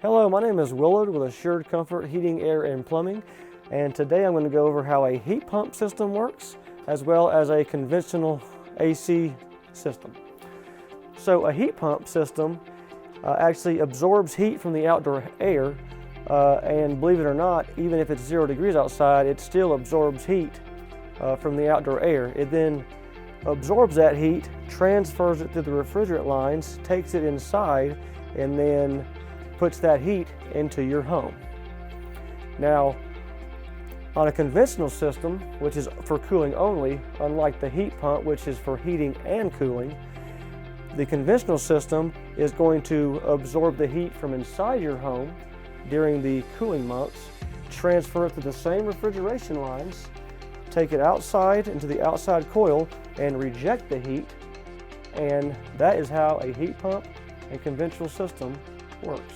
Hello, my name is Willard with Assured Comfort Heating, Air, and Plumbing, and today I'm going to go over how a heat pump system works as well as a conventional AC system. So a heat pump system actually absorbs heat from the outdoor air, and believe it or not, even if it's 0 degrees outside, it still absorbs heat from the outdoor air. It then absorbs that heat, transfers it through the refrigerant lines, takes it inside, and then puts that heat into your home. Now, on a conventional system, which is for cooling only, unlike the heat pump, which is for heating and cooling, the conventional system is going to absorb the heat from inside your home during the cooling months, transfer it to the same refrigeration lines, take it outside into the outside coil, and reject the heat. And that is how a heat pump and conventional system works.